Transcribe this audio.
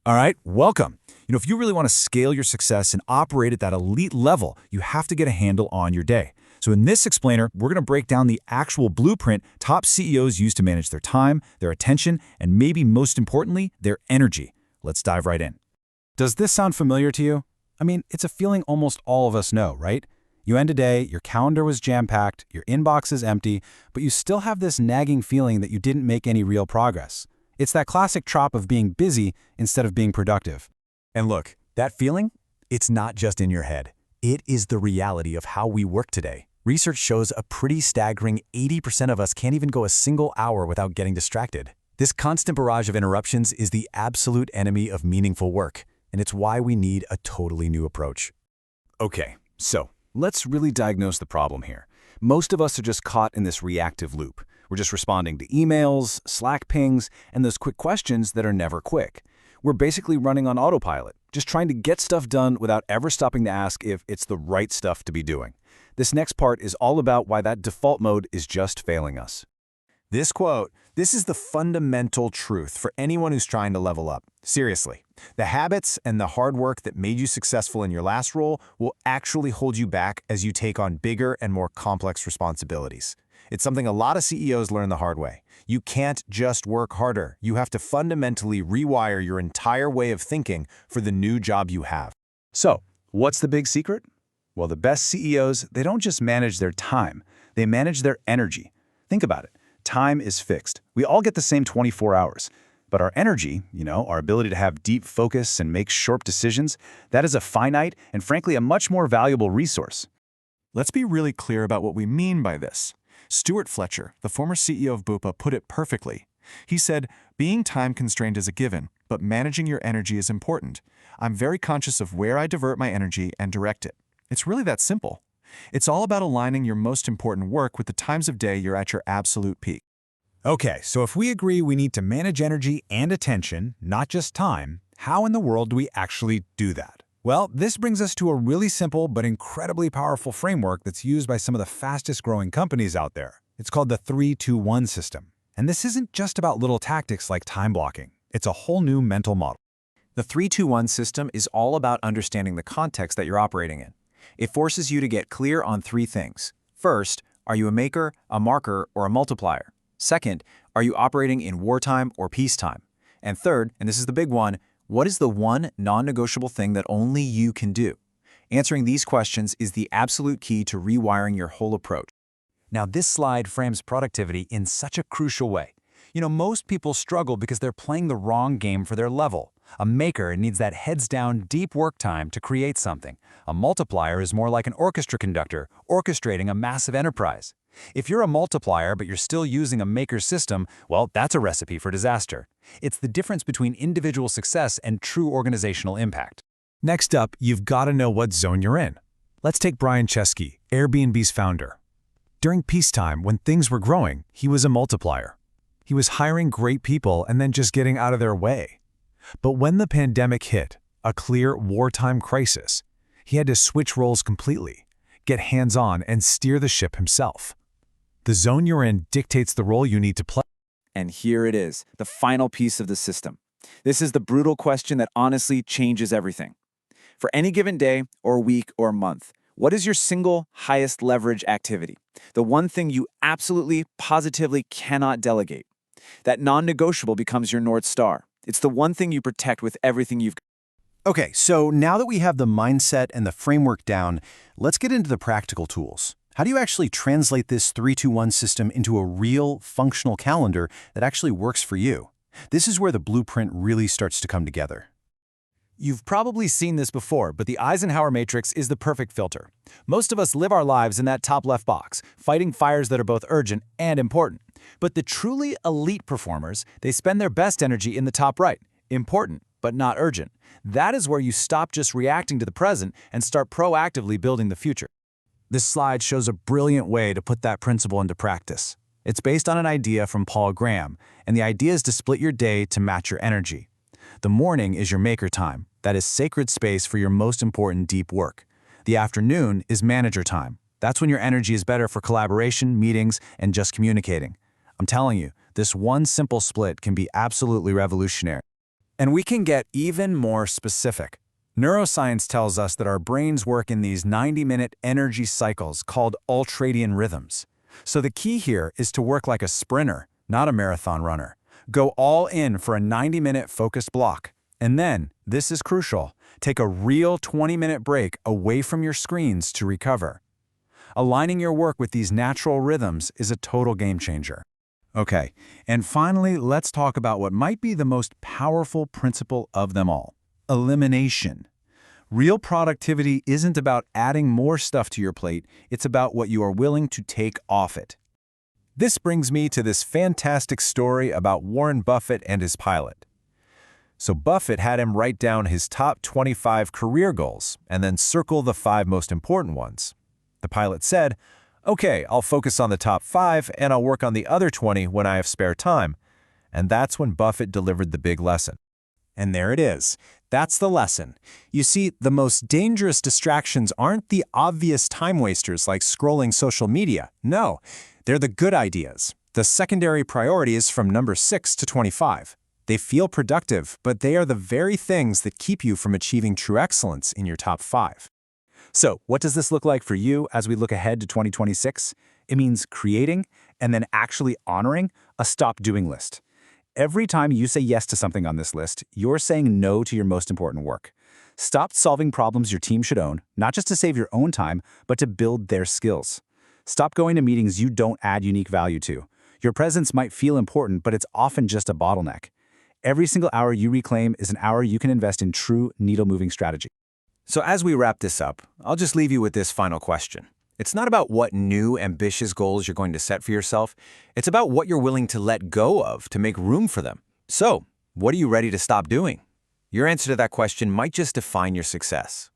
All right, welcome. If you really want to scale your success and operate at that elite level, you have to get a handle on your day. So in this explainer, we're going to break down the actual blueprint top CEOs use to manage their time, their attention, and maybe most importantly, their energy. Let's dive right in. Does this sound familiar to you? I mean, it's a feeling almost all of us know, right? You end a day, your calendar was jam-packed, your inbox is empty, but you still have this nagging feeling that you didn't make any real progress. It's that classic trope of being busy instead of being productive. And look, that feeling, it's not just in your head. It is the reality of how we work today. Research shows a pretty staggering 80% of us can't even go a single hour without getting distracted. This constant barrage of interruptions is the absolute enemy of meaningful work, and it's why we need a totally new approach. Okay, so let's really diagnose the problem here. Most of us are just caught in this reactive loop. We're just responding to emails, Slack pings, and those quick questions that are never quick. We're basically running on autopilot, just trying to get stuff done without ever stopping to ask if it's the right stuff to be doing. This next part is all about why that default mode is just failing us. This quote, this is the fundamental truth for anyone who's trying to level up. Seriously, the habits and the hard work that made you successful in your last role will actually hold you back as you take on bigger and more complex responsibilities. It's something a lot of CEOs learn the hard way. You can't just work harder. You have to fundamentally rewire your entire way of thinking for the new job you have. So, what's the big secret? Well, the best CEOs, they don't just manage their time, they manage their energy. Think about it. Time is fixed. We all get the same 24 hours. But our energy, our ability to have deep focus and make sharp decisions, that is a finite and frankly a much more valuable resource. Let's be really clear about what we mean by this. Stuart Fletcher, the former CEO of Bupa, put it perfectly. He said, being time-constrained is a given, but managing your energy is important. I'm very conscious of where I divert my energy and direct it. It's really that simple. It's all about aligning your most important work with the times of day you're at your absolute peak. Okay, so if we agree we need to manage energy and attention, not just time, how in the world do we actually do that? Well, this brings us to a really simple but incredibly powerful framework that's used by some of the fastest-growing companies out there. It's called the 3-2-1 system. And this isn't just about little tactics like time blocking. It's a whole new mental model. The 3-2-1 system is all about understanding the context that you're operating in. It forces you to get clear on three things. First, are you a maker, a marker, or a multiplier? Second, are you operating in wartime or peacetime? And third, and this is the big one, what is the one non-negotiable thing that only you can do? Answering these questions is the absolute key to rewiring your whole approach. Now, this slide frames productivity in such a crucial way. Most people struggle because they're playing the wrong game for their level. A maker needs that heads-down, deep work time to create something. A multiplier is more like an orchestra conductor, orchestrating a massive enterprise. If you're a multiplier but you're still using a maker system, well, that's a recipe for disaster. It's the difference between individual success and true organizational impact. Next up, you've got to know what zone you're in. Let's take Brian Chesky, Airbnb's founder. During peacetime, when things were growing, he was a multiplier. He was hiring great people and then just getting out of their way. But when the pandemic hit, a clear wartime crisis, he had to switch roles completely, get hands-on and steer the ship himself. The zone you're in dictates the role you need to play. And here it is, the final piece of the system. This is the brutal question that honestly changes everything. For any given day or week or month, what is your single highest leverage activity? The one thing you absolutely, positively cannot delegate. That non-negotiable becomes your North Star. It's the one thing you protect with everything you've got. Okay, so now that we have the mindset and the framework down, let's get into the practical tools. How do you actually translate this 3-2-1 system into a real, functional calendar that actually works for you? This is where the blueprint really starts to come together. You've probably seen this before, but the Eisenhower matrix is the perfect filter. Most of us live our lives in that top left box, fighting fires that are both urgent and important. But the truly elite performers, they spend their best energy in the top right, important, but not urgent. That is where you stop just reacting to the present and start proactively building the future. This slide shows a brilliant way to put that principle into practice. It's based on an idea from Paul Graham, and the idea is to split your day to match your energy. The morning is your maker time. That is sacred space for your most important deep work. The afternoon is manager time. That's when your energy is better for collaboration, meetings, and just communicating. I'm telling you, this one simple split can be absolutely revolutionary. And we can get even more specific. Neuroscience tells us that our brains work in these 90-minute energy cycles called ultradian rhythms. So the key here is to work like a sprinter, not a marathon runner. Go all in for a 90-minute focused block. And then, this is crucial, take a real 20-minute break away from your screens to recover. Aligning your work with these natural rhythms is a total game changer. Okay, and finally, let's talk about what might be the most powerful principle of them all: elimination. Real productivity isn't about adding more stuff to your plate, it's about what you are willing to take off it. This brings me to this fantastic story about Warren Buffett and his pilot. So Buffett had him write down his top 25 career goals and then circle the 5 most important ones. The pilot said, "Okay, I'll focus on the top 5 and I'll work on the other 20 when I have spare time." And that's when Buffett delivered the big lesson. And there it is. That's the lesson. You see, the most dangerous distractions aren't the obvious time wasters like scrolling social media. No, they're the good ideas. The secondary priorities from number 6 to 25. They feel productive, but they are the very things that keep you from achieving true excellence in your top 5. So, what does this look like for you as we look ahead to 2026? It means creating and then actually honoring a stop doing list. Every time you say yes to something on this list, you're saying no to your most important work. Stop solving problems your team should own, not just to save your own time, but to build their skills. Stop going to meetings you don't add unique value to. Your presence might feel important, but it's often just a bottleneck. Every single hour you reclaim is an hour you can invest in true needle-moving strategy. So as we wrap this up, I'll just leave you with this final question. It's not about what new, ambitious goals you're going to set for yourself. It's about what you're willing to let go of to make room for them. So, what are you ready to stop doing? Your answer to that question might just define your success.